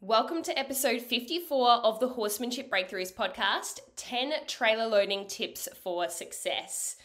Welcome to episode 54 of the Horsemanship Breakthroughs podcast, 10 trailer loading tips for success.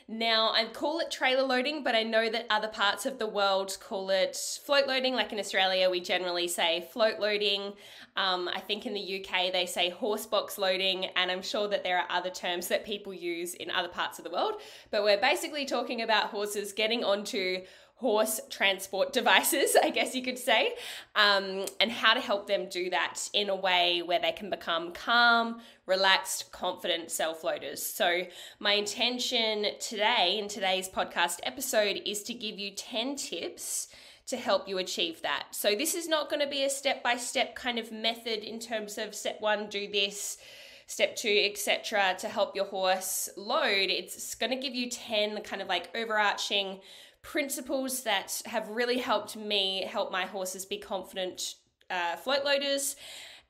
Now, I call it trailer loading, but I know that other parts of the world call it float loading. Like in Australia, we generally say float loading. I think in the UK, they say horse box loading, and I'm sure that there are other terms that people use in other parts of the world. But we're basically talking about horses getting onto horse transport devices, I guess you could say, and how to help them do that in a way where they can become calm, relaxed, confident self-loaders. So my intention today in today's podcast episode is to give you 10 tips to help you achieve that. So this is not going to be a step-by-step kind of method in terms of step 1, do this, step 2, etc. to help your horse load. It's going to give you 10 kind of like overarching principles that have really helped me help my horses be confident float loaders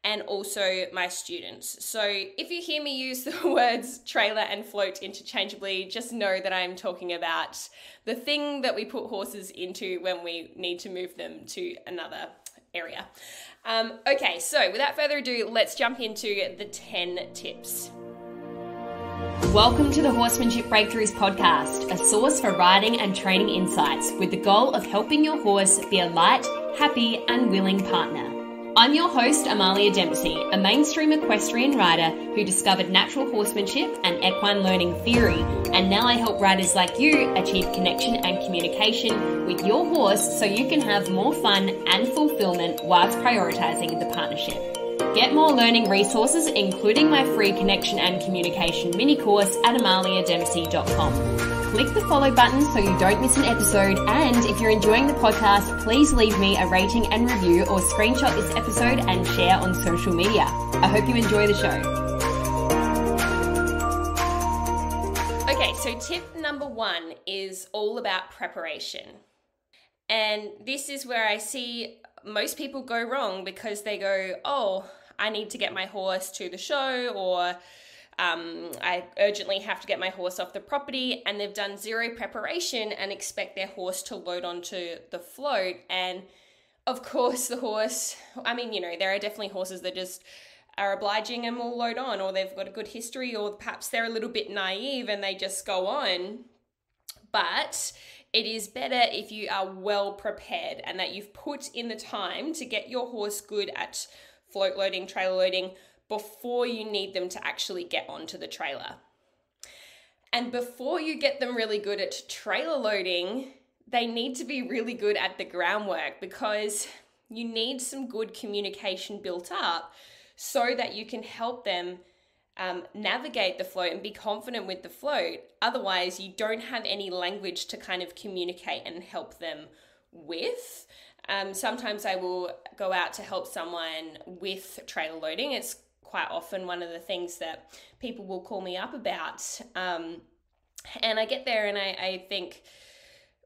and also my students. So if you hear me use the words trailer and float interchangeably, just know that I'm talking about the thing that we put horses into when we need to move them to another area. Okay, so without further ado, let's jump into the 10 tips. Welcome to the Horsemanship Breakthroughs podcast, a source for riding and training insights with the goal of helping your horse be a light, happy, and willing partner. I'm your host, Amalia Dempsey, a mainstream equestrian rider who discovered natural horsemanship and equine learning theory, and now I help riders like you achieve connection and communication with your horse so you can have more fun and fulfillment whilst prioritizing the partnership. Get more learning resources, including my free connection and communication mini course at amaliadempsey.com. Click the follow button so you don't miss an episode, and if you're enjoying the podcast, please leave me a rating and review or screenshot this episode and share on social media. I hope you enjoy the show. Okay, so tip number 1 is all about preparation. And this is where I see most people go wrong because they go, oh, I need to get my horse to the show, or I urgently have to get my horse off the property, and they've done zero preparation and expect their horse to load onto the float. And of course the horse, there are definitely horses that just are obliging and will load on, or they've got a good history, or perhaps they're a little bit naive and they just go on. But it is better if you are well prepared and that you've put in the time to get your horse good at float loading, trailer loading, before you need them to actually get onto the trailer. And before you get them really good at trailer loading, they need to be really good at the groundwork, because you need some good communication built up so that you can help them navigate the float and be confident with the float. Otherwise, you don't have any language to kind of communicate and help them with. Sometimes I will go out to help someone with trailer loading. It's quite often one of the things that people will call me up about. And I get there and I think,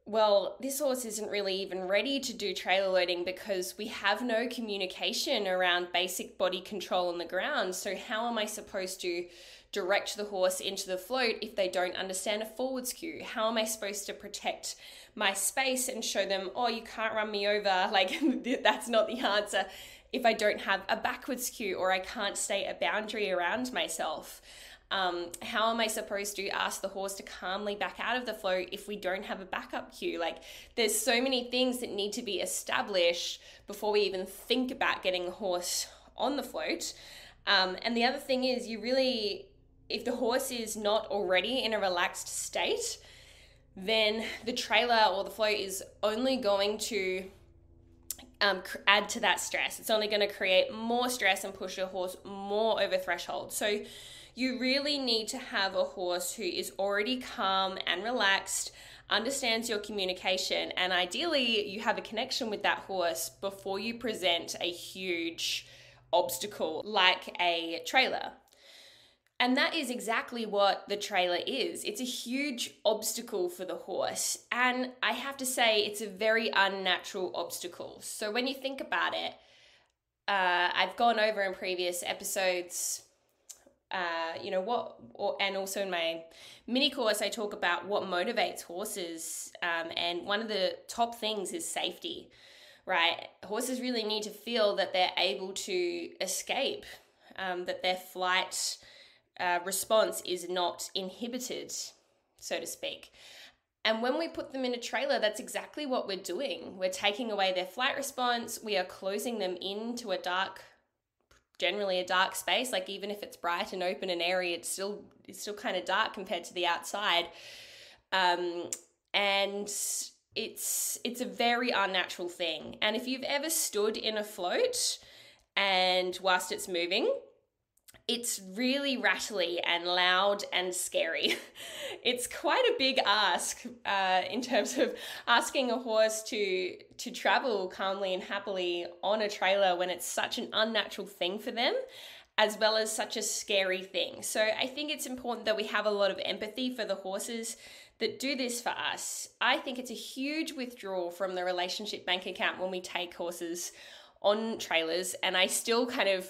well, this horse isn't really even ready to do trailer loading because we have no communication around basic body control on the ground. So how am I supposed to direct the horse into the float if they don't understand a forwards cue? How am I supposed to protect my space and show them, oh, you can't run me over? Like, that's not the answer if I don't have a backwards cue, or I can't state a boundary around myself. How am I supposed to ask the horse to calmly back out of the float if we don't have a backup cue? Like, there's so many things that need to be established before we even think about getting the horse on the float. And the other thing is, if the horse is not already in a relaxed state, then the trailer or the float is only going to add to that stress. It's only going to create more stress and push your horse more over threshold. So you really need to have a horse who is already calm and relaxed, understands your communication, and ideally you have a connection with that horse before you present a huge obstacle like a trailer. And that is exactly what the trailer is. It's a huge obstacle for the horse. And I have to say, it's a very unnatural obstacle. So when you think about it, I've gone over in previous episodes, and also in my mini course, I talk about what motivates horses. And one of the top things is safety. right? Horses really need to feel that they're able to escape, that their flight response is not inhibited, so to speak. And when we put them in a trailer, that's exactly what we're doing. We're taking away their flight response. We are closing them into generally a dark space. Like even if it's bright and open and airy, it's still kind of dark compared to the outside. And it's a very unnatural thing. And if you've ever stood in a float and whilst it's moving, it's really rattly and loud and scary. It's quite a big ask in terms of asking a horse to travel calmly and happily on a trailer when it's such an unnatural thing for them, as well as such a scary thing. So I think it's important that we have a lot of empathy for the horses that do this for us. I think it's a huge withdrawal from the relationship bank account when we take horses on trailers, and I still feel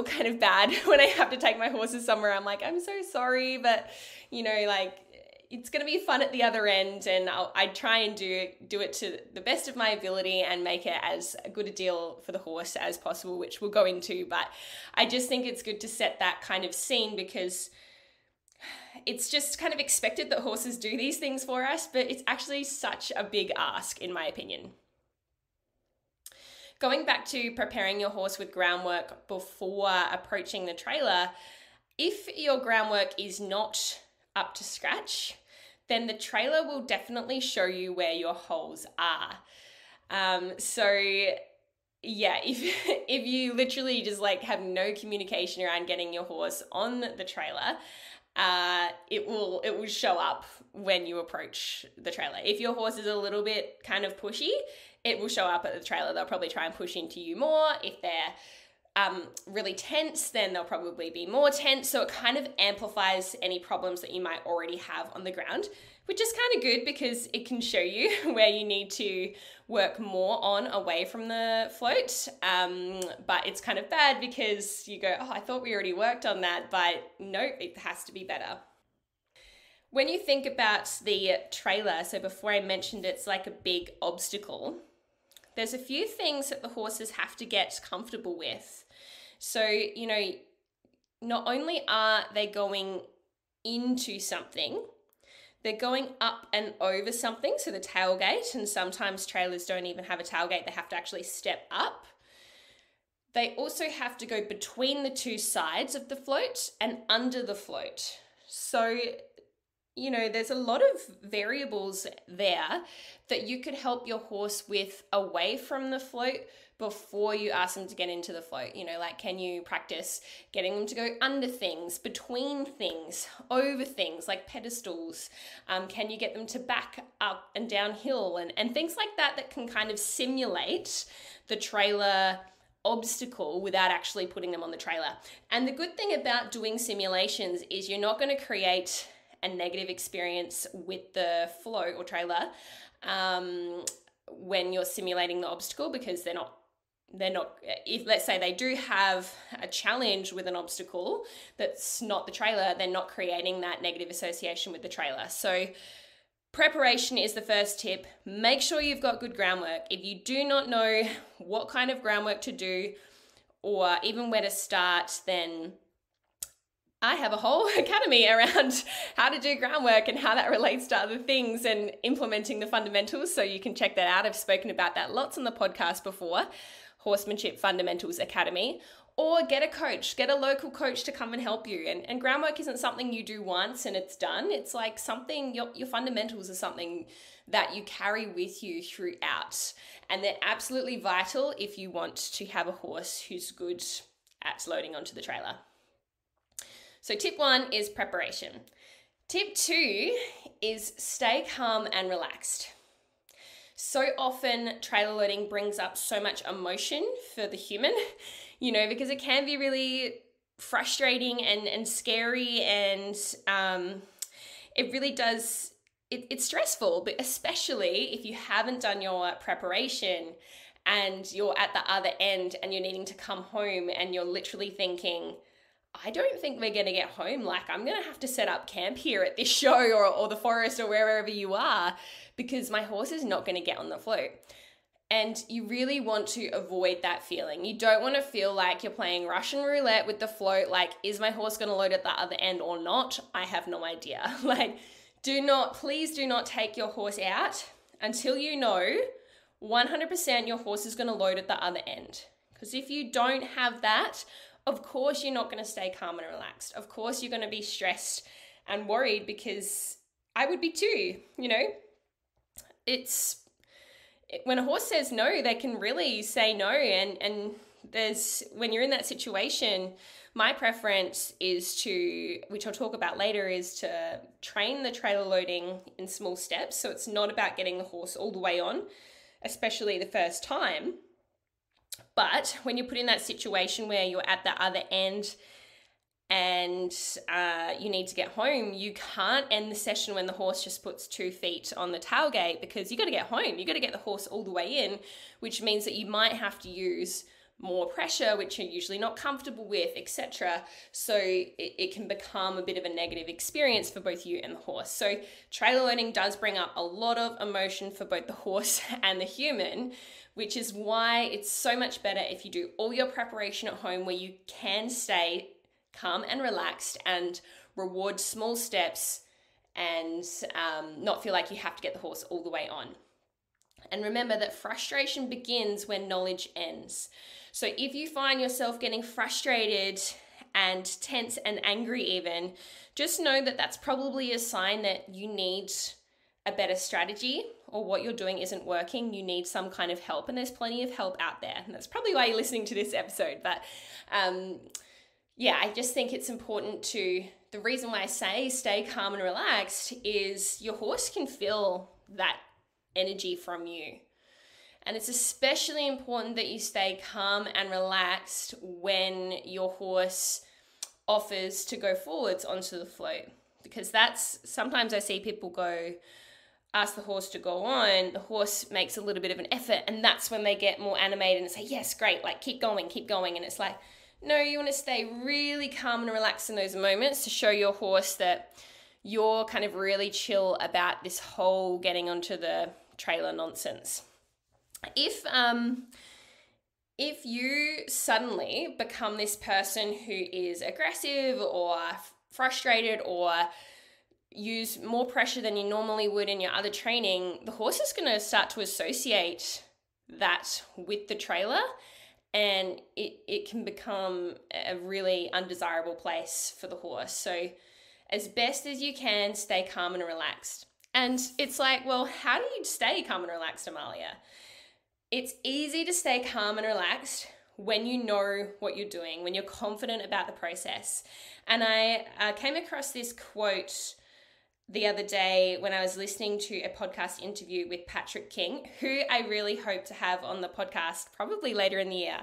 kind of bad when I have to take my horses somewhere. I'm like, I'm so sorry, but it's going to be fun at the other end, and I try and do it to the best of my ability and make it as good a deal for the horse as possible, which we'll go into. But I just think it's good to set that kind of scene, because it's just kind of expected that horses do these things for us, but it's actually such a big ask, in my opinion. Going back to preparing your horse with groundwork before approaching the trailer, if your groundwork is not up to scratch, then the trailer will definitely show you where your holes are. If you literally just have no communication around getting your horse on the trailer, it will show up when you approach the trailer. If your horse is a little bit kind of pushy, it will show up at the trailer. They'll probably try and push into you more. If they're really tense, then they'll probably be more tense. So it kind of amplifies any problems that you might already have on the ground, which is kind of good because it can show you where you need to work more on away from the float. But it's kind of bad because you go, oh, I thought we already worked on that, but nope, it has to be better. When you think about the trailer, so before I mentioned it's like a big obstacle, there's a few things that the horses have to get comfortable with. So, not only are they going into something, they're going up and over something, so the tailgate, and sometimes trailers don't even have a tailgate, they have to actually step up. They also have to go between the two sides of the float and under the float. So, there's a lot of variables there that you could help your horse with away from the float before you ask them to get into the float. Can you practice getting them to go under things, between things, over things like pedestals? Can you get them to back up and downhill and things like that can kind of simulate the trailer obstacle without actually putting them on the trailer. And the good thing about doing simulations is you're not going to create a negative experience with the float or trailer when you're simulating the obstacle, because they're not, if let's say they do have a challenge with an obstacle that's not the trailer, they're not creating that negative association with the trailer. So preparation is the first tip. Make sure you've got good groundwork. If you do not know what kind of groundwork to do or even where to start, then I have a whole academy around how to do groundwork and how that relates to other things and implementing the fundamentals. So you can check that out. I've spoken about that lots on the podcast before, Horsemanship Fundamentals Academy. Or get a coach, get a local coach to come and help you. And groundwork isn't something you do once and it's done. It's like something, your fundamentals are something that you carry with you throughout. And they're absolutely vital if you want to have a horse who's good at loading onto the trailer. So tip 1 is preparation. Tip 2 is stay calm and relaxed. So often trailer loading brings up so much emotion for the human, because it can be really frustrating and scary, and it really does, it's stressful, but especially if you haven't done your preparation and you're at the other end and you're needing to come home and you're literally thinking, I don't think we're going to get home. I'm going to have to set up camp here at this show or the forest or wherever you are, because my horse is not going to get on the float. And you really want to avoid that feeling. You don't want to feel like you're playing Russian roulette with the float, like, is my horse going to load at the other end or not? I have no idea. Like, please do not take your horse out until you know 100% your horse is going to load at the other end. Because if you don't have that, of course you're not going to stay calm and relaxed. Of course you're going to be stressed and worried, because I would be too, you know. When a horse says no, they can really say no. And when you're in that situation, my preference is to, which I'll talk about later, is to train the trailer loading in small steps. So it's not about getting the horse all the way on, especially the first time. But when you're put in that situation where you're at the other end and you need to get home, you can't end the session when the horse just puts 2 feet on the tailgate, because you got to get home. You got to get the horse all the way in, which means that you might have to use more pressure, which you're usually not comfortable with, etc. So it can become a bit of a negative experience for both you and the horse. So trailer loading does bring up a lot of emotion for both the horse and the human, which is why it's so much better if you do all your preparation at home, where you can stay calm and relaxed and reward small steps and not feel like you have to get the horse all the way on. And remember that frustration begins when knowledge ends. So if you find yourself getting frustrated and tense and angry even, just know that that's probably a sign that you need a better strategy, or what you're doing isn't working. You need some kind of help, and there's plenty of help out there. And that's probably why you're listening to this episode. But I just think it's important the reason why I say stay calm and relaxed is your horse can feel that energy from you. And it's especially important that you stay calm and relaxed when your horse offers to go forwards onto the float. Because sometimes I see people ask the horse to go on, the horse makes a little bit of an effort, and that's when they get more animated and say, yes, great, like keep going. And it's like, no, you want to stay really calm and relaxed in those moments to show your horse that you're kind of really chill about this whole getting onto the trailer nonsense. If you suddenly become this person who is aggressive or frustrated or use more pressure than you normally would in your other training, the horse is going to start to associate that with the trailer, and it can become a really undesirable place for the horse. So as best as you can, stay calm and relaxed. And it's like, well, how do you stay calm and relaxed, Amalia? It's easy to stay calm and relaxed when you know what you're doing, when you're confident about the process. And I came across this quote the other day when I was listening to a podcast interview with Patrick King, who I really hope to have on the podcast probably later in the year.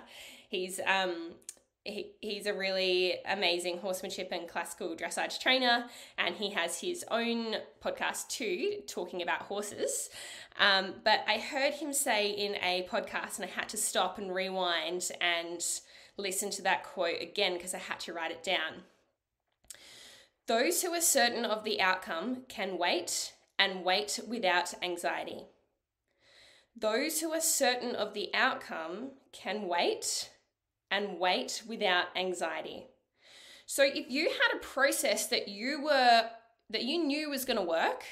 He's a really amazing horsemanship and classical dressage trainer, and he has his own podcast too, talking about horses. But I heard him say in a podcast, and I had to stop and rewind and listen to that quote again because I had to write it down. Those who are certain of the outcome can wait and wait without anxiety. Those who are certain of the outcome can wait and wait without anxiety. So if you had a process that you knew was going to work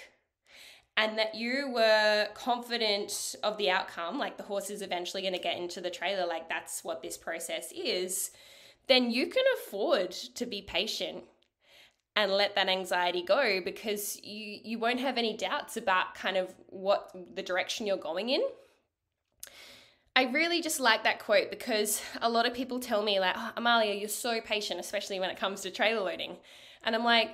and that you were confident of the outcome, like the horse is eventually going to get into the trailer, like that's what this process is, then you can afford to be patient and let that anxiety go, because you won't have any doubts about kind of what the direction you're going in. I really just like that quote because a lot of people tell me like, oh, Amalia, you're so patient, especially when it comes to trailer loading. And I'm like,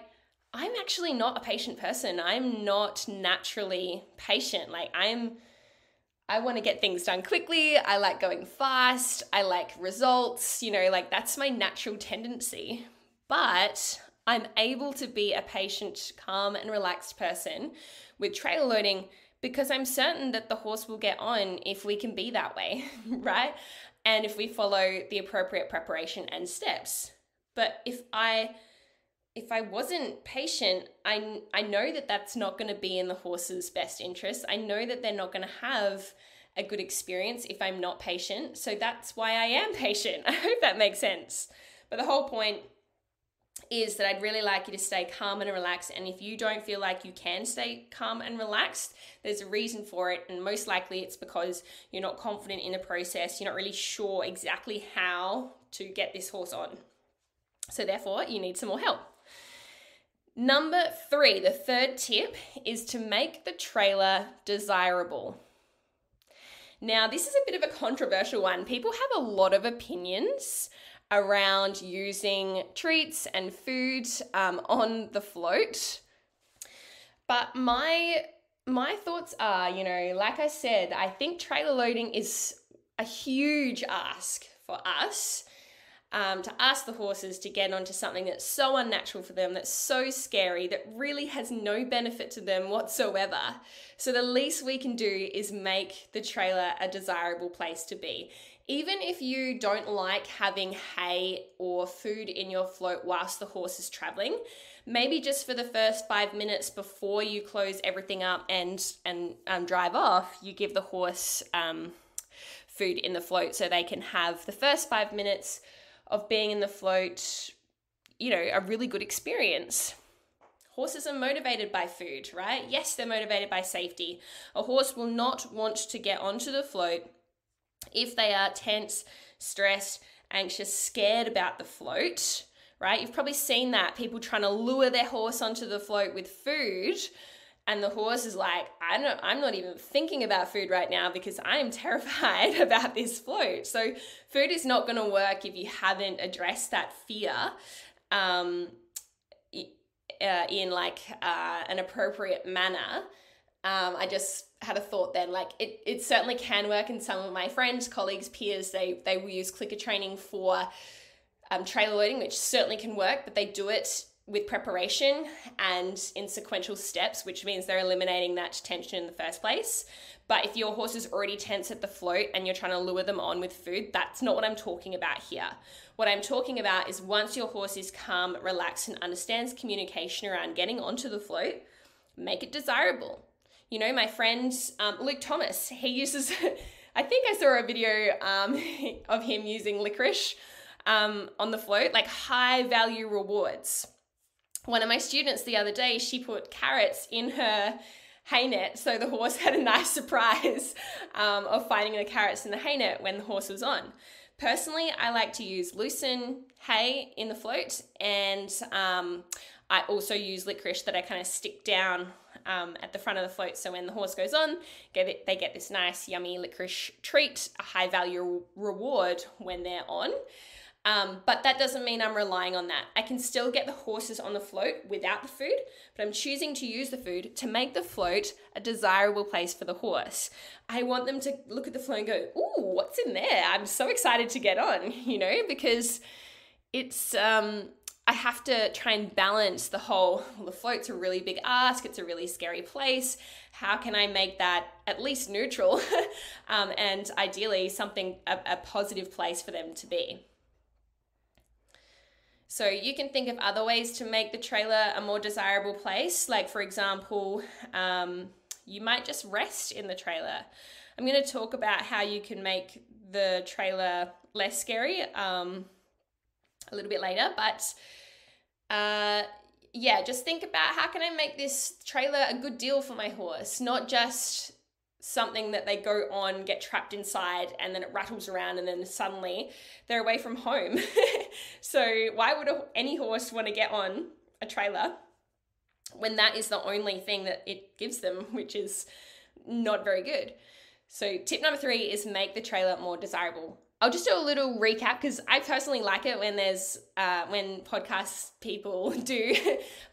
I'm actually not a patient person. I'm not naturally patient. Like I want to get things done quickly. I like going fast. I like results, like that's my natural tendency. But I'm able to be a patient, calm and relaxed person with trailer loading because I'm certain that the horse will get on if we can be that way, right? And if we follow the appropriate preparation and steps. But if I wasn't patient, I know that that's not going to be in the horse's best interest. I know that they're not going to have a good experience if I'm not patient. So that's why I am patient. I hope that makes sense. But the whole point is that I'd really like you to stay calm and relaxed. And if you don't feel like you can stay calm and relaxed, there's a reason for it. And most likely it's because you're not confident in the process. You're not really sure exactly how to get this horse on. So therefore, you need some more help. Number 3, the third tip, is to make the trailer desirable. Now, this is a bit of a controversial one. People have a lot of opinions around using treats and food on the float. But my thoughts are, like I said, I think trailer loading is a huge ask for us. To ask the horses to get onto something that's so unnatural for them, that's so scary, that really has no benefit to them whatsoever. So the least we can do is make the trailer a desirable place to be. Even if you don't like having hay or food in your float whilst the horse is traveling, maybe just for the first 5 minutes before you close everything up and drive off, you give the horse food in the float so they can have the first 5 minutes of being in the float, a really good experience. Horses are motivated by food, right? Yes, they're motivated by safety. A horse will not want to get onto the float if they are tense, stressed, anxious, scared about the float, right? You've probably seen that, people trying to lure their horse onto the float with food, and the horse is like, I'm not even thinking about food right now because I'm terrified about this float. So food is not going to work if you haven't addressed that fear in an appropriate manner. I just had a thought then, it certainly can work, and some of my friends, colleagues, peers, they will use clicker training for trailer loading, which certainly can work, but they do it with preparation and in sequential steps, which means they're eliminating that tension in the first place. But if your horse is already tense at the float and you're trying to lure them on with food, that's not what I'm talking about here. What I'm talking about is once your horse is calm, relaxed, and understands communication around getting onto the float, make it desirable. My friend Luke Thomas, he uses, I think I saw a video of him using licorice on the float, like high value rewards. One of my students the other day, she put carrots in her hay net, so the horse had a nice surprise of finding the carrots in the hay net when the horse was on. Personally, I like to use lucerne hay in the float, and I also use licorice that I kind of stick down at the front of the float, so when the horse goes on, they get this nice yummy licorice treat, a high value reward when they're on. But that doesn't mean I'm relying on that. I can still get the horses on the float without the food, but I'm choosing to use the food to make the float a desirable place for the horse. I want them to look at the float and go, ooh, what's in there? I'm so excited to get on, because it's, I have to try and balance the float's a really big ask. It's a really scary place. How can I make that at least neutral and ideally a positive place for them to be? So you can think of other ways to make the trailer a more desirable place. Like, for example, you might just rest in the trailer. I'm going to talk about how you can make the trailer less scary a little bit later. But just think about how can I make this trailer a good deal for my horse, not just something that they go on, get trapped inside, and then it rattles around and then suddenly they're away from home. So why would any horse want to get on a trailer when that is the only thing that it gives them, which is not very good? So tip number 3 is make the trailer more desirable. I'll just do a little recap because I personally like it when when podcast people do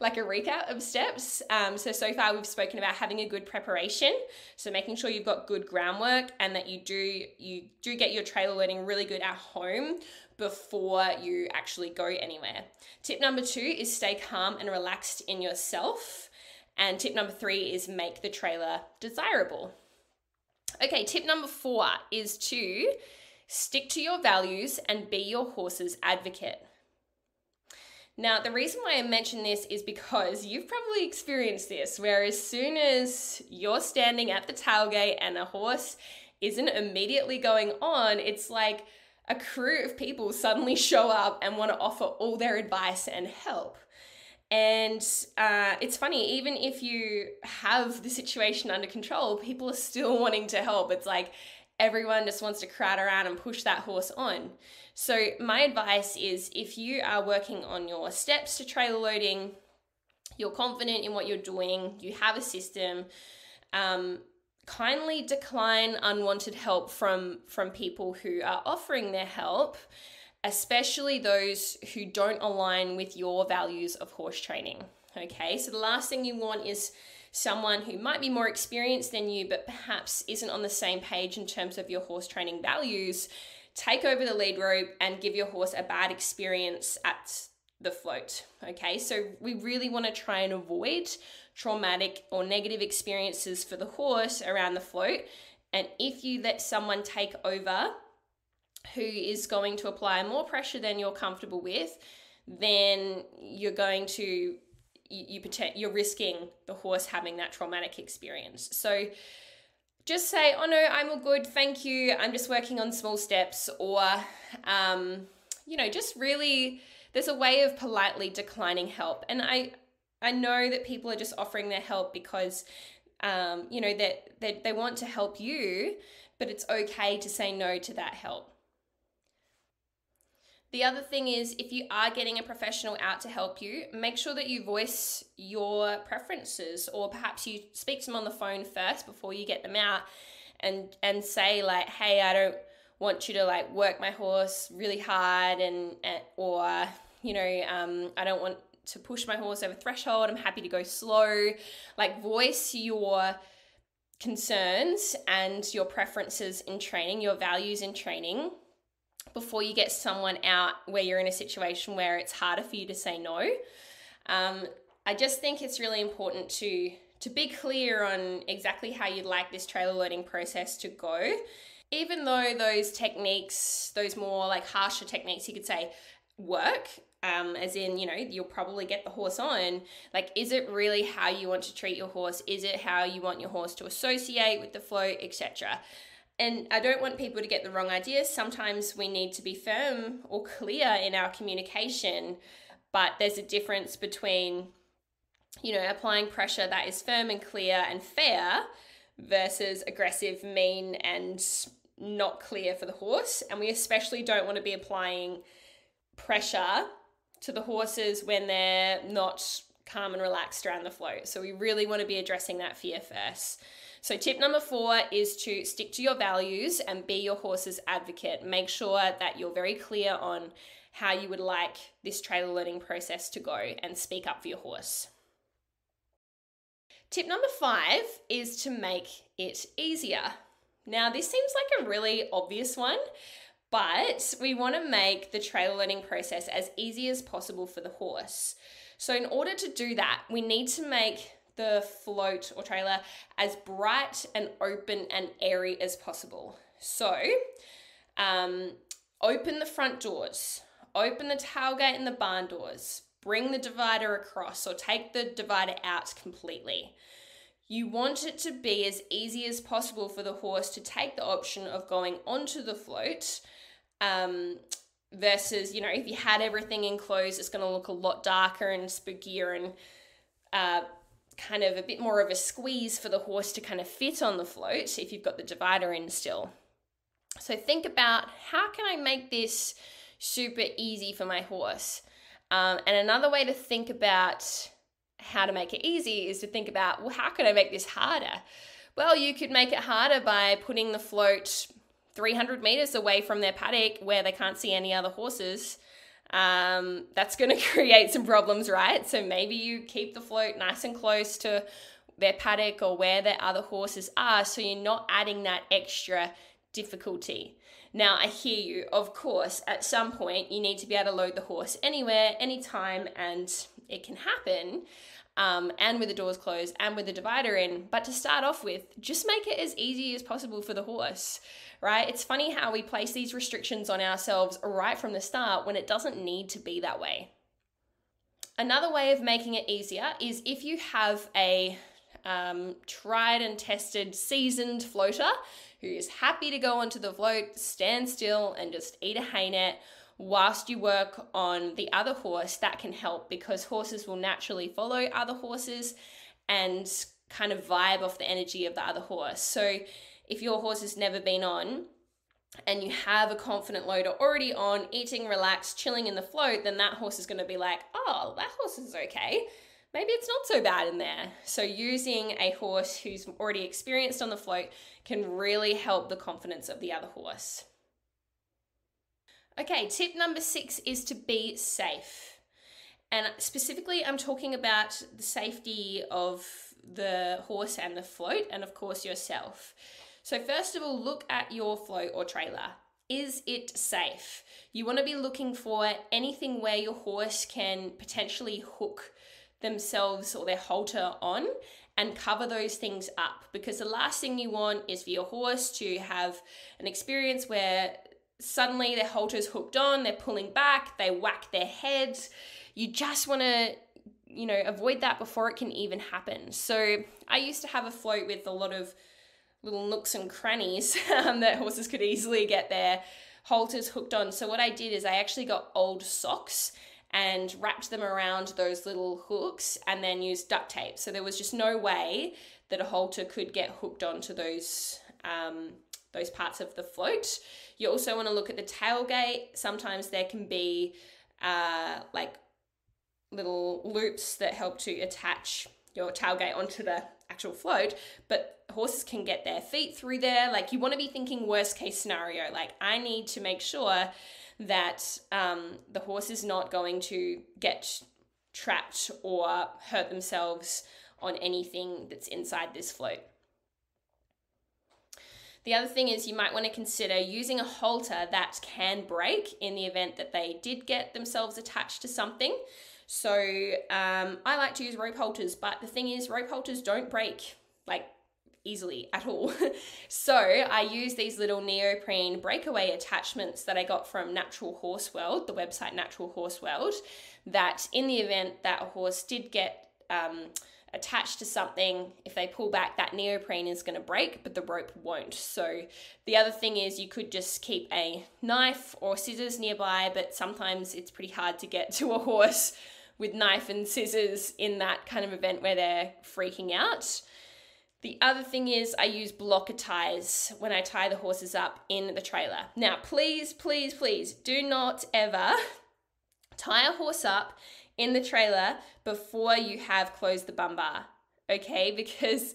like a recap of steps. So far we've spoken about having a good preparation, so making sure you've got good groundwork and that you do get your trailer loading really good at home before you actually go anywhere. Tip number 2 is stay calm and relaxed in yourself, and tip number 3 is make the trailer desirable. Okay, tip number 4 is to stick to your values and be your horse's advocate. Now, the reason why I mention this is because you've probably experienced this, where as soon as you're standing at the tailgate and a horse isn't immediately going on, it's like a crew of people suddenly show up and want to offer all their advice and help. And it's funny, even if you have the situation under control, people are still wanting to help. It's like everyone just wants to crowd around and push that horse on. So my advice is, if you are working on your steps to trailer loading, you're confident in what you're doing, you have a system, kindly decline unwanted help from people who are offering their help, especially those who don't align with your values of horse training. Okay, so the last thing you want is someone who might be more experienced than you, but perhaps isn't on the same page in terms of your horse training values, take over the lead rope and give your horse a bad experience at the float. Okay, so we really want to try and avoid traumatic or negative experiences for the horse around the float. And if you let someone take over who is going to apply more pressure than you're comfortable with, then you're going to you're risking the horse having that traumatic experience. So just say, oh no, I'm all good, thank you, I'm just working on small steps, or just really, there's a way of politely declining help. And I know that people are just offering their help because that they want to help you, but it's okay to say no to that help. The other thing is, if you are getting a professional out to help you, make sure that you voice your preferences, or perhaps you speak to them on the phone first before you get them out, and say like, hey, I don't want you to like work my horse really hard, or I don't want to push my horse over threshold, I'm happy to go slow. Like, voice your concerns and your preferences in training, your values in training, before you get someone out where you're in a situation where it's harder for you to say no. I just think it's really important to be clear on exactly how you'd like this trailer loading process to go. Even though those techniques, those more like harsher techniques, you could say, work, as in, you'll probably get the horse on, like, is it really how you want to treat your horse? Is it how you want your horse to associate with the float, etc.? And I don't want people to get the wrong idea. Sometimes we need to be firm or clear in our communication, but there's a difference between, applying pressure that is firm and clear and fair versus aggressive, mean, and not clear for the horse. And we especially don't want to be applying pressure to the horses when they're not calm and relaxed around the float. So we really want to be addressing that fear first. So tip number 4 is to stick to your values and be your horse's advocate. Make sure that you're very clear on how you would like this trailer learning process to go, and speak up for your horse. Tip number 5 is to make it easier. Now, this seems like a really obvious one, but we want to make the trailer learning process as easy as possible for the horse. So in order to do that, we need to make the float or trailer as bright and open and airy as possible. So open the front doors, open the tailgate and the barn doors, bring the divider across, or take the divider out completely. You want it to be as easy as possible for the horse to take the option of going onto the float, versus, if you had everything enclosed, it's going to look a lot darker and spookier and kind of a bit more of a squeeze for the horse to kind of fit on the float if you've got the divider in still. So think about, how can I make this super easy for my horse? And another way to think about how to make it easy is to think about, well, how could I make this harder? Well, you could make it harder by putting the float 300 meters away from their paddock where they can't see any other horses. That's going to create some problems, right? So maybe you keep the float nice and close to their paddock or where their other horses are, so you're not adding that extra difficulty. Now, I hear you. Of course, at some point, you need to be able to load the horse anywhere, anytime, and it can happen, and with the doors closed and with the divider in. But to start off with, just make it as easy as possible for the horse, right? It's funny how we place these restrictions on ourselves right from the start when it doesn't need to be that way. Another way of making it easier is if you have a tried and tested, seasoned floater who is happy to go onto the float, stand still, and just eat a hay net whilst you work on the other horse, that can help because horses will naturally follow other horses and kind of vibe off the energy of the other horse. So if your horse has never been on and you have a confident loader already on, eating, relaxed, chilling in the float, then that horse is going to be like, oh, that horse is okay. Maybe it's not so bad in there. So using a horse who's already experienced on the float can really help the confidence of the other horse. Okay, tip number 6 is to be safe. And specifically, I'm talking about the safety of the horse and the float, and of course yourself. So first of all, look at your float or trailer. Is it safe? You want to be looking for anything where your horse can potentially hook themselves or their halter on and cover those things up, because the last thing you want is for your horse to have an experience where suddenly their halter's hooked on, they're pulling back, they whack their head. You just want to, avoid that before it can even happen. So I used to have a float with a lot of little nooks and crannies that horses could easily get their halters hooked on. So what I did is I actually got old socks and wrapped them around those little hooks and then used duct tape. So there was just no way that a halter could get hooked onto those parts of the float. You also want to look at the tailgate. Sometimes there can be like little loops that help to attach your tailgate onto the actual float, but horses can get their feet through there. Like, you want to be thinking worst case scenario. Like, I need to make sure that the horse is not going to get trapped or hurt themselves on anything that's inside this float. The other thing is you might want to consider using a halter that can break in the event that they did get themselves attached to something. So I like to use rope halters, but the thing is rope halters don't break like easily at all. So I use these little neoprene breakaway attachments that I got from Natural Horse World, the website Natural Horse World, that in the event that a horse did get attached to something, if they pull back, that neoprene is going to break, but the rope won't. So the other thing is you could just keep a knife or scissors nearby, but sometimes it's pretty hard to get to a horse with knife and scissors in that kind of event where they're freaking out. The other thing is I use blocker ties when I tie the horses up in the trailer. Now, please, please, please do not ever tie a horse up in the trailer before you have closed the bum bar, okay? Because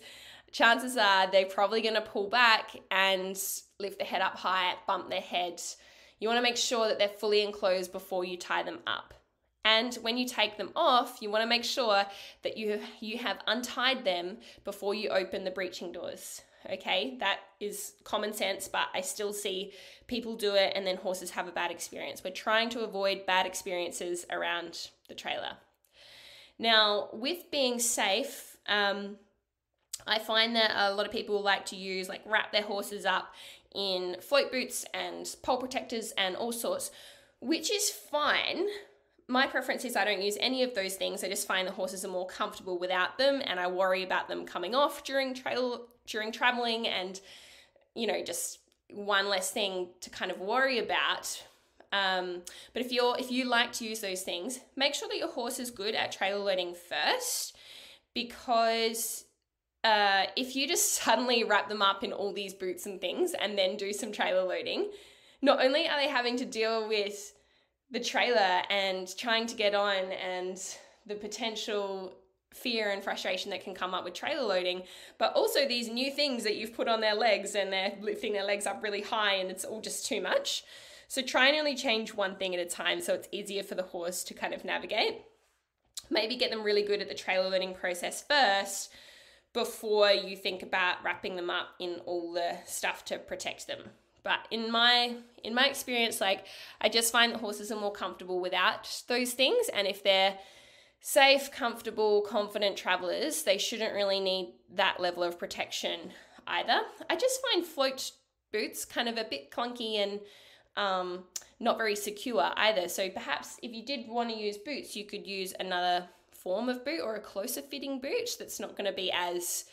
chances are they're probably going to pull back and lift their head up high, bump their head. You want to make sure that they're fully enclosed before you tie them up. And when you take them off, you want to make sure that you have untied them before you open the breeching doors. Okay, that is common sense, but I still see people do it and then horses have a bad experience. We're trying to avoid bad experiences around the trailer. Now, with being safe, I find that a lot of people like to wrap their horses up in float boots and pole protectors and all sorts, which is fine. My preference is I don't use any of those things. I just find the horses are more comfortable without them, and I worry about them coming off during traveling, and just one less thing to kind of worry about. But if you like to use those things, make sure that your horse is good at trailer loading first, because if you just suddenly wrap them up in all these boots and things and then do some trailer loading, not only are they having to deal with the trailer and trying to get on and the potential fear and frustration that can come up with trailer loading, but also these new things that you've put on their legs and they're lifting their legs up really high and it's all just too much. So try and only change one thing at a time so it's easier for the horse to kind of navigate. Maybe get them really good at the trailer loading process first before you think about wrapping them up in all the stuff to protect them. But in my experience, I just find that horses are more comfortable without those things. And if they're safe, comfortable, confident travelers, they shouldn't really need that level of protection either. I just find float boots kind of a bit clunky and not very secure either. So perhaps if you did want to use boots, you could use another form of boot or a closer fitting boot that's not going to be as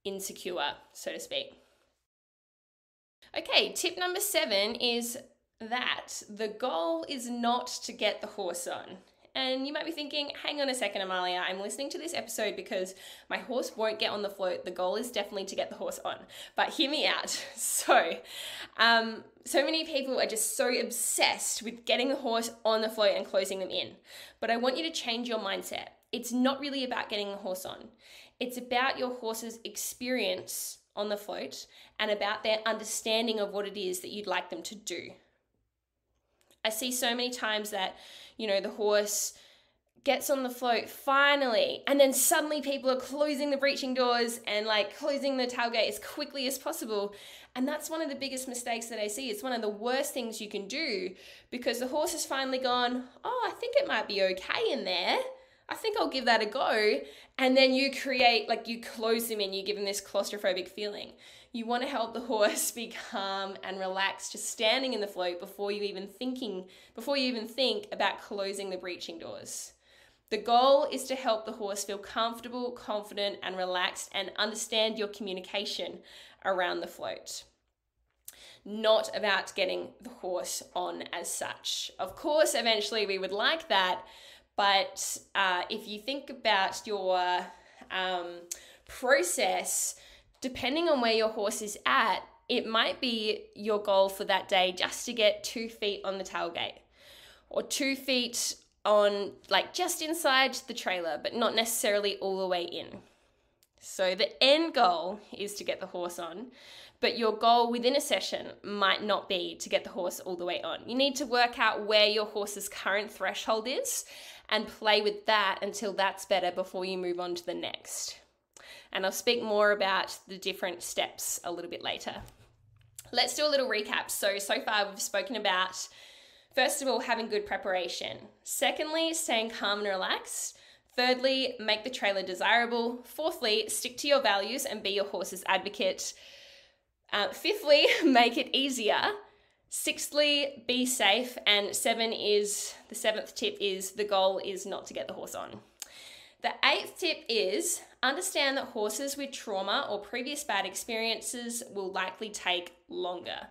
insecure, so to speak. Okay, tip number 7 is that the goal is not to get the horse on. And you might be thinking, hang on a second, Amalia, I'm listening to this episode because my horse won't get on the float. The goal is definitely to get the horse on. But hear me out. So many people are just so obsessed with getting the horse on the float and closing them in. But I want you to change your mindset. It's not really about getting the horse on. It's about your horse's experience on the float and about their understanding of what it is that you'd like them to do. I see so many times that, the horse gets on the float finally, and then suddenly people are closing the breeching doors and closing the tailgate as quickly as possible. And that's one of the biggest mistakes that I see. It's one of the worst things you can do, because the horse has finally gone, oh, I think it might be okay in there. I think I'll give that a go. And then you you close them in, you give them this claustrophobic feeling. You want to help the horse be calm and relaxed, just standing in the float before you even think about closing the breeching doors. The goal is to help the horse feel comfortable, confident, and relaxed, and understand your communication around the float. Not about getting the horse on as such. Of course, eventually we would like that, but if you think about your process, depending on where your horse is at, it might be your goal for that day just to get 2 feet on the tailgate, or 2 feet on just inside the trailer, but not necessarily all the way in. So the end goal is to get the horse on, but your goal within a session might not be to get the horse all the way on. You need to work out where your horse's current threshold is and play with that until that's better before you move on to the next. And I'll speak more about the different steps a little bit later. Let's do a little recap. So far we've spoken about, first of all, having good preparation. Secondly, staying calm and relaxed. Thirdly, make the trailer desirable. Fourthly, stick to your values and be your horse's advocate. Fifthly, make it easier. Sixthly, be safe. And the 7th tip is the goal is not to get the horse on. The 8th tip is understand that horses with trauma or previous bad experiences will likely take longer.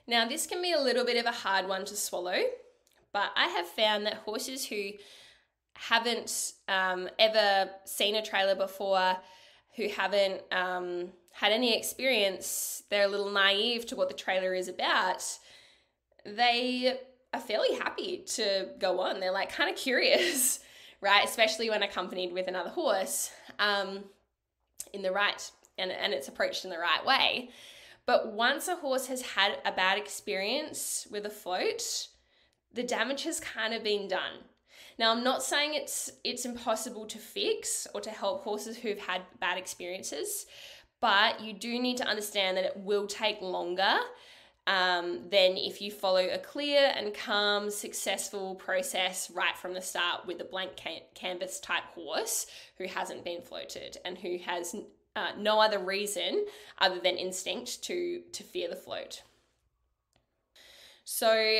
Now, this can be a little bit of a hard one to swallow, but I have found that horses who haven't ever seen a trailer before, who haven't had any experience, they're a little naive to what the trailer is about, they are fairly happy to go on. They're kind of curious. Right, especially when accompanied with another horse in the right, and it's approached in the right way. But once a horse has had a bad experience with a float, the damage has kind of been done. Now, I'm not saying it's impossible to fix or to help horses who've had bad experiences, but you do need to understand that it will take longer than if you follow a clear and calm, successful process right from the start with a blank canvas type horse who hasn't been floated and who has no other reason other than instinct to fear the float. So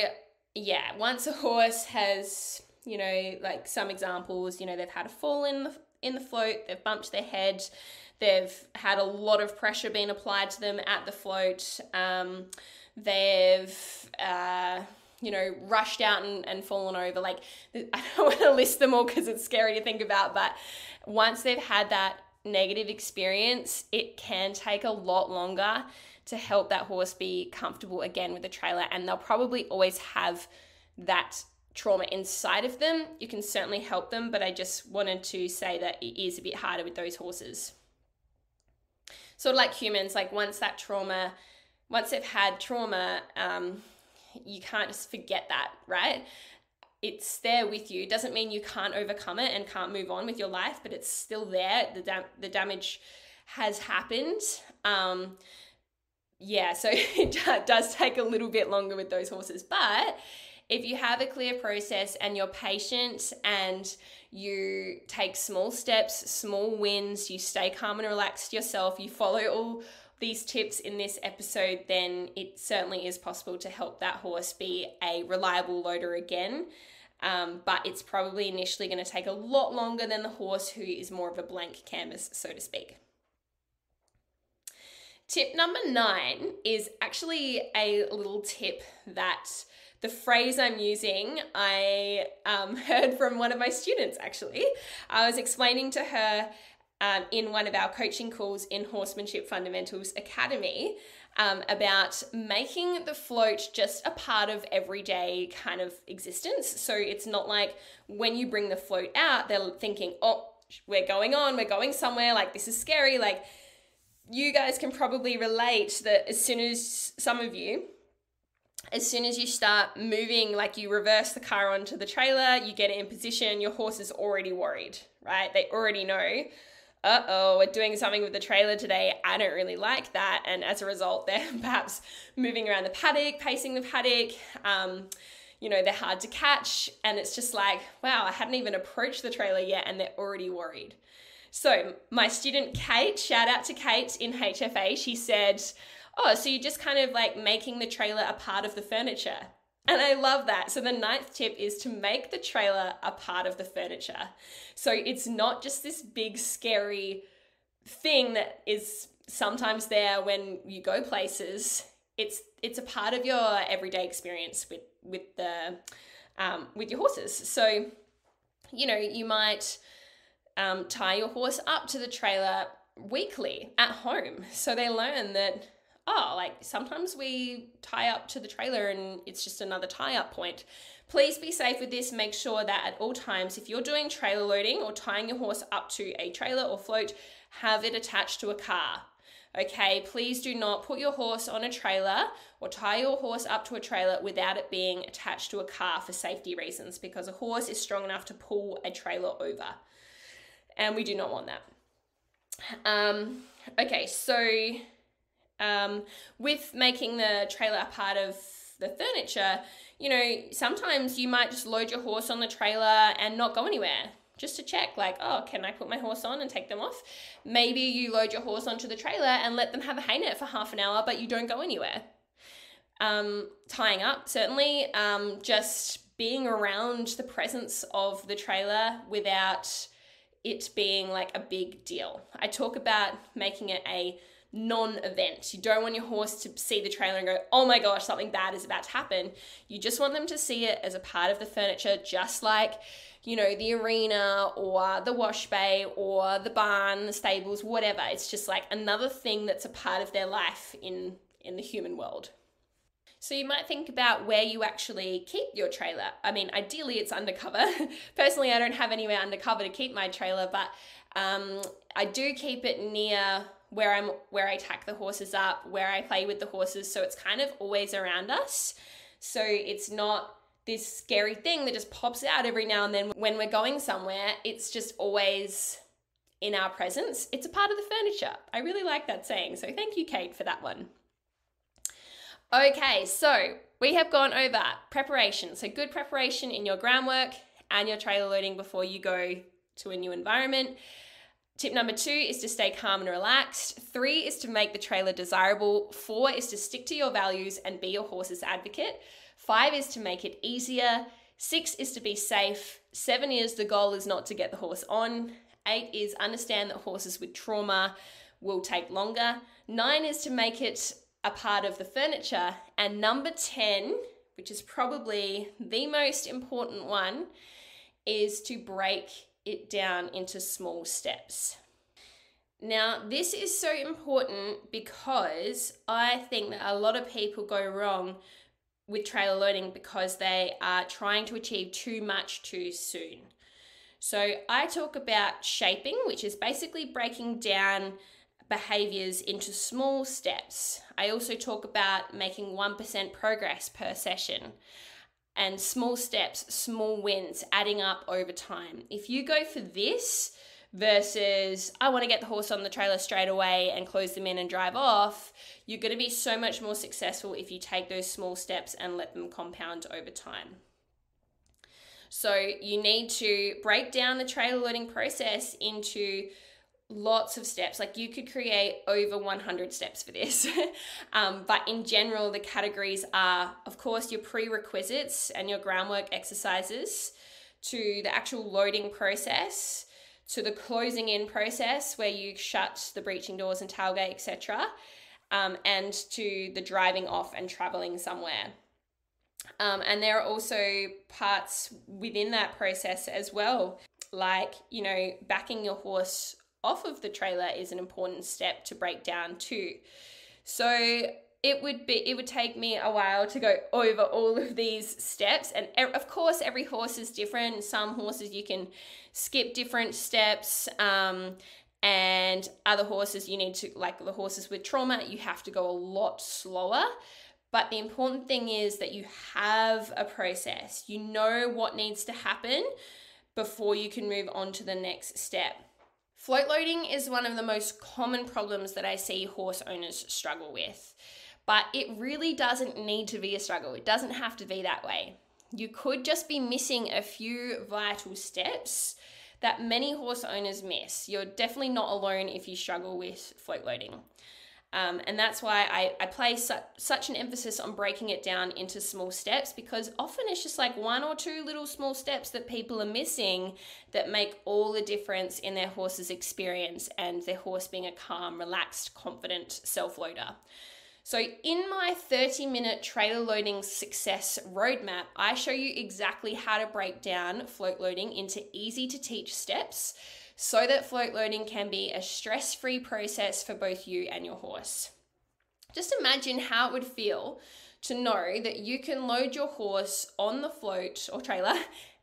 yeah, once a horse has, some examples, they've had a fall in the float, they've bumped their head, they've had a lot of pressure being applied to them at the float, they've rushed out and fallen over. I don't want to list them all because it's scary to think about, but once they've had that negative experience, it can take a lot longer to help that horse be comfortable again with the trailer, and they'll probably always have that trauma inside of them. You can certainly help them, but I just wanted to say that it is a bit harder with those horses. Sort of like humans, once they've had trauma, you can't just forget that, right? It's there with you. It doesn't mean you can't overcome it and can't move on with your life, but it's still there. The damage has happened. So it does take a little bit longer with those horses. But if you have a clear process and you're patient and you take small steps, small wins, you stay calm and relaxed yourself, you follow all these tips in this episode, then it certainly is possible to help that horse be a reliable loader again. but it's probably initially going to take a lot longer than the horse who is more of a blank canvas, so to speak. Tip number 9 is actually a little tip that the phrase I'm using, I heard from one of my students actually. I was explaining to her in one of our coaching calls in Horsemanship Fundamentals Academy about making the float just a part of everyday kind of existence. So it's not like when you bring the float out, they're thinking, oh, we're going somewhere, like this is scary. Like you guys can probably relate that as soon as you start moving, like you reverse the car onto the trailer, you get it in position, your horse is already worried, right? They already know, we're doing something with the trailer today. I don't really like that. And as a result, they're perhaps moving around the paddock, pacing the paddock. They're hard to catch. And it's just like, wow, I hadn't even approached the trailer yet and they're already worried. So my student Kate, shout out to Kate in HFA, she said, oh, so you're just kind of like making the trailer a part of the furniture. And I love that. So the 9th tip is to make the trailer a part of the furniture. So it's not just this big scary thing that is sometimes there when you go places. It's a part of your everyday experience with your horses. So, you might tie your horse up to the trailer weekly at home. So they learn that, sometimes we tie up to the trailer and it's just another tie-up point. Please be safe with this. Make sure that at all times, if you're doing trailer loading or tying your horse up to a trailer or float, have it attached to a car. Okay, please do not put your horse on a trailer or tie your horse up to a trailer without it being attached to a car for safety reasons, because a horse is strong enough to pull a trailer over. And we do not want that. With making the trailer a part of the furniture, sometimes you might just load your horse on the trailer and not go anywhere, just to check, can I put my horse on and take them off? Maybe you load your horse onto the trailer and let them have a hay net for half an hour, but you don't go anywhere. Tying up, certainly, just being around the presence of the trailer without it being like a big deal. I talk about making it a non-event. You don't want your horse to see the trailer and go, oh my gosh, something bad is about to happen. You just want them to see it as a part of the furniture, just like, the arena or the wash bay or the barn, the stables, whatever. It's just like another thing that's a part of their life in the human world. So you might think about where you actually keep your trailer. I mean, ideally it's undercover. Personally, I don't have anywhere undercover to keep my trailer, but I do keep it near where I tack the horses up, where I play with the horses. So it's kind of always around us. So it's not this scary thing that just pops out every now and then when we're going somewhere. It's just always in our presence. It's a part of the furniture. I really like that saying. So thank you, Kate, for that one. Okay, so we have gone over preparation. So good preparation in your groundwork and your trailer loading before you go to a new environment. Tip number 2 is to stay calm and relaxed. 3 is to make the trailer desirable. 4 is to stick to your values and be your horse's advocate. 5 is to make it easier. 6 is to be safe. 7 is the goal is not to get the horse on. 8 is understand that horses with trauma will take longer. 9 is to make it a part of the furniture. And number 10, which is probably the most important one, is to break it down into small steps. Now, this is so important because I think that a lot of people go wrong with trailer loading because they are trying to achieve too much too soon. So I talk about shaping, which is basically breaking down behaviors into small steps. I also talk about making 1% progress per session and small steps, small wins, adding up over time. If you go for this versus I want to get the horse on the trailer straight away and close them in and drive off, you're going to be so much more successful if you take those small steps and let them compound over time. So you need to break down the trailer loading process into lots of steps. Like you could create over 100 steps for this. But in general, the categories are, of course, your prerequisites and your groundwork exercises, to the actual loading process, to the closing in process where you shut the breaching doors and tailgate, etc., and to the driving off and traveling somewhere. And there are also parts within that process as well, like, backing your horse off of the trailer is an important step to break down too. So it would take me a while to go over all of these steps. And of course, every horse is different. Some horses you can skip different steps, and other horses you need to, like the horses with trauma, you have to go a lot slower. But the important thing is that you have a process. You know what needs to happen before you can move on to the next step. Float loading is one of the most common problems that I see horse owners struggle with. But it really doesn't need to be a struggle. It doesn't have to be that way. You could just be missing a few vital steps that many horse owners miss. You're definitely not alone if you struggle with float loading. And that's why I place such an emphasis on breaking it down into small steps, because often it's just like one or two little small steps that people are missing that make all the difference in their horse's experience and their horse being a calm, relaxed, confident self-loader. So in my 30-minute trailer loading success roadmap, I show you exactly how to break down float loading into easy to teach steps so that float loading can be a stress-free process for both you and your horse. Just imagine how it would feel to know that you can load your horse on the float or trailer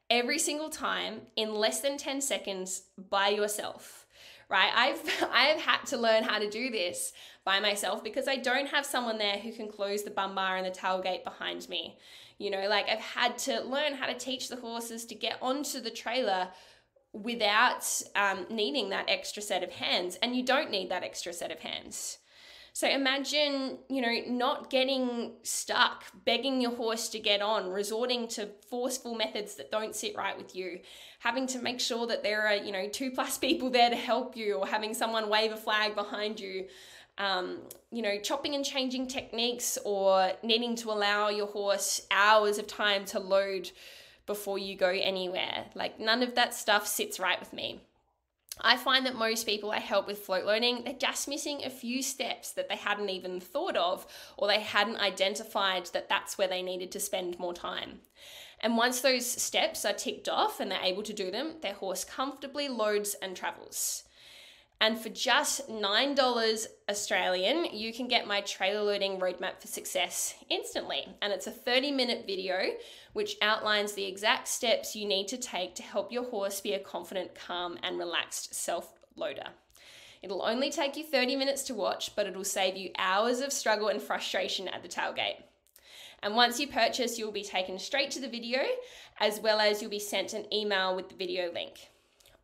every single time in less than 10 seconds by yourself, right? I've had to learn how to do this by myself because I don't have someone there who can close the bum bar and the tailgate behind me. I've had to learn how to teach the horses to get onto the trailer without needing that extra set of hands, and you don't need that extra set of hands. So imagine, not getting stuck, begging your horse to get on, resorting to forceful methods that don't sit right with you, having to make sure that there are, 2+ people there to help you, or having someone wave a flag behind you, chopping and changing techniques, or needing to allow your horse hours of time to load before you go anywhere. Like, none of that stuff sits right with me. I find that most people I help with float loading, they're just missing a few steps that they hadn't even thought of, or they hadn't identified that that's where they needed to spend more time. And once those steps are ticked off and they're able to do them, their horse comfortably loads and travels. And for just $9 Australian, you can get my trailer loading roadmap for success instantly. And it's a 30-minute video which outlines the exact steps you need to take to help your horse be a confident, calm, and relaxed self-loader. It'll only take you 30 minutes to watch, but it'll save you hours of struggle and frustration at the tailgate. And once you purchase, you'll be taken straight to the video, as well as you'll be sent an email with the video link.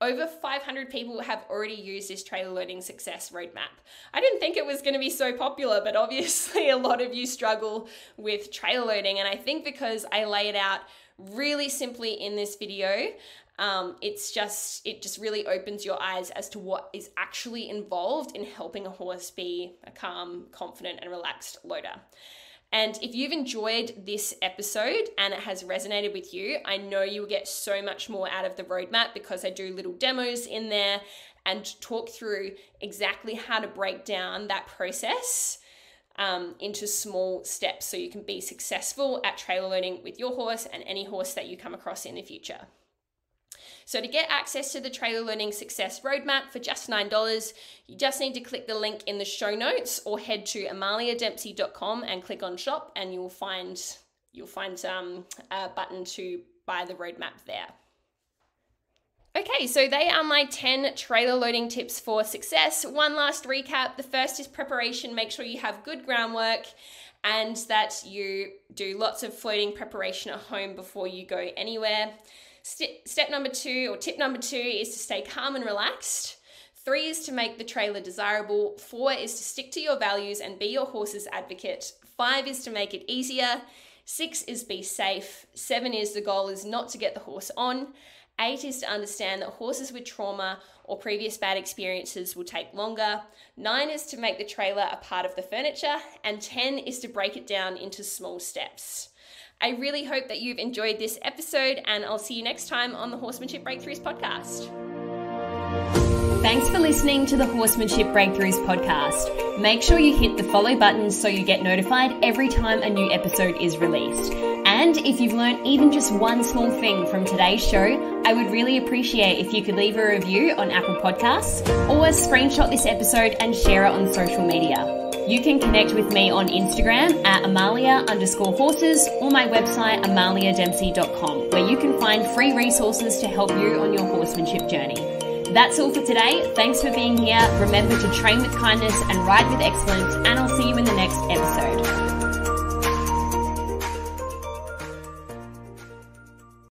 Over 500 people have already used this trailer loading success roadmap. I didn't think it was going to be so popular, but obviously a lot of you struggle with trailer loading. And I think because I lay it out really simply in this video, it just really opens your eyes as to what is actually involved in helping a horse be a calm, confident, and relaxed loader. And if you've enjoyed this episode and it has resonated with you, I know you will get so much more out of the roadmap, because I do little demos in there and talk through exactly how to break down that process into small steps so you can be successful at trailer loading with your horse and any horse that you come across in the future. So to get access to the trailer loading success roadmap for just $9, you just need to click the link in the show notes or head to amaliadempsey.com and click on shop, and you'll find a button to buy the roadmap there. Okay, so they are my 10 trailer loading tips for success. One last recap. The first is preparation. Make sure you have good groundwork and that you do lots of floating preparation at home before you go anywhere. Tip number 2 is to stay calm and relaxed. 3 is to make the trailer desirable. 4 is to stick to your values and be your horse's advocate. 5 is to make it easier. 6 is be safe. 7 is the goal is not to get the horse on. 8 is to understand that horses with trauma or previous bad experiences will take longer. 9 is to make the trailer a part of the furniture. And 10 is to break it down into small steps. I really hope that you've enjoyed this episode, and I'll see you next time on the Horsemanship Breakthroughs podcast. Thanks for listening to the Horsemanship Breakthroughs podcast. Make sure you hit the follow button so you get notified every time a new episode is released. And if you've learned even just one small thing from today's show, I would really appreciate if you could leave a review on Apple Podcasts or screenshot this episode and share it on social media. You can connect with me on Instagram at Amalia_horses or my website amaliadempsey.com, where you can find free resources to help you on your horsemanship journey. That's all for today. Thanks for being here. Remember to train with kindness and ride with excellence, and I'll see you in the next episode.